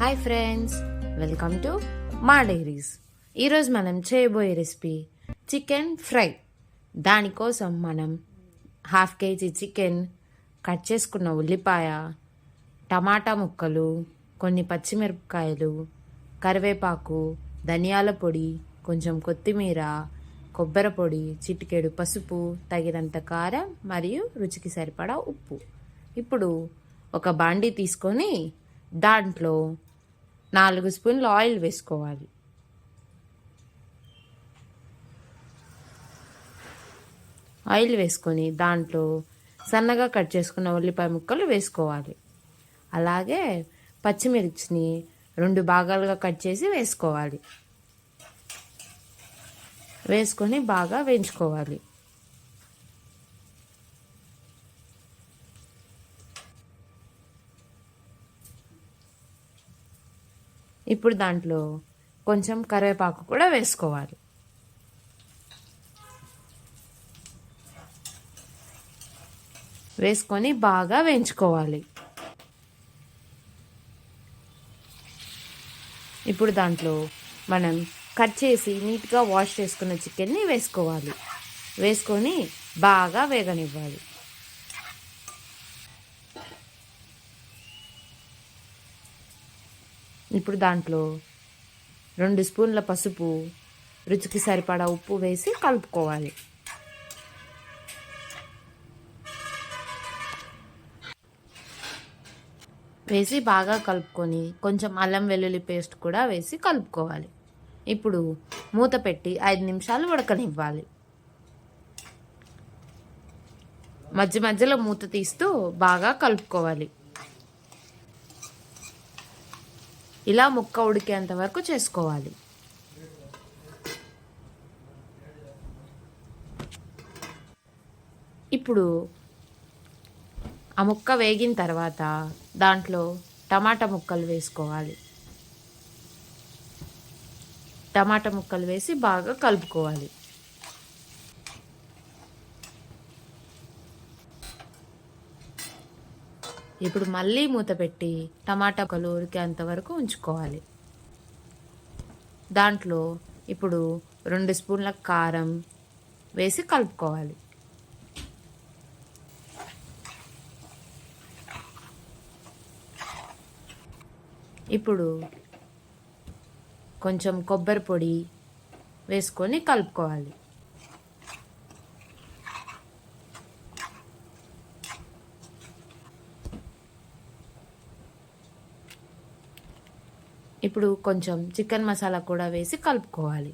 Hi friends, welcome to మా diaries. ఈరోజు మనం చేయబోయే రెసిపీ చికెన్ ఫ్రై. దానికోసం మనం 1/2 kg చికెన్, కట్ చేసుకున్న ఉల్లిపాయ, టమాటా ముక్కలు, కొన్ని పచ్చిమిరపకాయలు, కరివేపాకు, ధనియాల పొడి, కొంచెం కొత్తిమీర, కొబ్బరి పొడి, చిటికెడు పసుపు, తగినంత కారం మరియు రుచికి సరిపడా ఉప్పు. ఇప్పుడు ఒక బాండీ తీసుకొని దాంట్లో 4 స్పూన్లు ఆయిల్ వేసుకోవాలి. ఆయిల్ వేసుకొని దాంట్లో సన్నగా కట్ చేసుకున్న ఉల్లిపాయ ముక్కలు వేసుకోవాలి. అలాగే పచ్చిమిర్చిని 2 భాగాలుగా కట్ చేసి వేసుకోవాలి. వేసుకొని బాగా వేయించుకోవాలి. ఇప్పుడు దాంట్లో కొంచెం కరివేపాకు కూడా వేసుకోవాలి. వేసుకొని బాగా వేయించుకోవాలి. ఇప్పుడు దాంట్లో మనం కట్ చేసి నీట్గా వాష్ చేసుకున్న చికెన్ని వేసుకోవాలి. వేసుకొని బాగా వేగనివ్వాలి. ఇప్పుడు దాంట్లో 2 స్పూన్ల పసుపు, రుచికి సరిపడా ఉప్పు వేసి కలుపుకోవాలి. వేసి బాగా కలుపుకొని కొంచెం అల్లం వెల్లుల్లి పేస్ట్ కూడా వేసి కలుపుకోవాలి. ఇప్పుడు మూత పెట్టి 5 నిమిషాలు ఉడకనివ్వాలి. మధ్య మధ్యలో మూత తీస్తూ బాగా కలుపుకోవాలి. ఇలా ముక్క ఉడికేంత వరకు చేసుకోవాలి. ఇప్పుడు ఆ ముక్క వేగిన తర్వాత దాంట్లో టమాటా ముక్కలు వేసుకోవాలి. టమాటా ముక్కలు వేసి బాగా కలుపుకోవాలి. ఇప్పుడు మళ్ళీ మూత పెట్టి టమాటా ముక్కలు ఉడికేంత వరకు ఉంచుకోవాలి. దాంట్లో ఇప్పుడు 2 స్పూన్ల కారం వేసి కలుపుకోవాలి. ఇప్పుడు కొంచెం కొబ్బరి పొడి వేసుకొని కలుపుకోవాలి. ఇప్పుడు కొంచెం చికెన్ మసాలా కూడా వేసి కలుపుకోవాలి.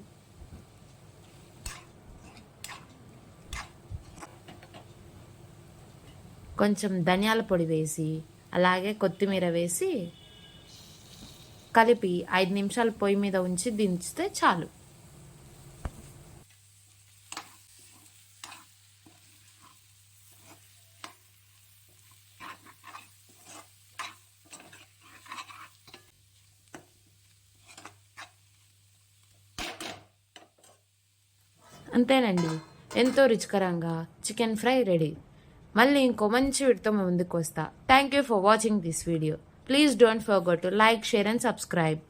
కొంచెం ధనియాల పొడి వేసి అలాగే కొత్తిమీర వేసి కలిపి 5 నిమిషాలు పొయ్యి మీద ఉంచి దించితే చాలు. అంతేనండి, ఎంతో రుచికరంగా చికెన్ ఫ్రై రెడీ. మళ్ళీ ఇంకో మంచి వీడియోతో ముందుకు వస్తా. Thank you for watching this video. Please don't forget to like, share and subscribe.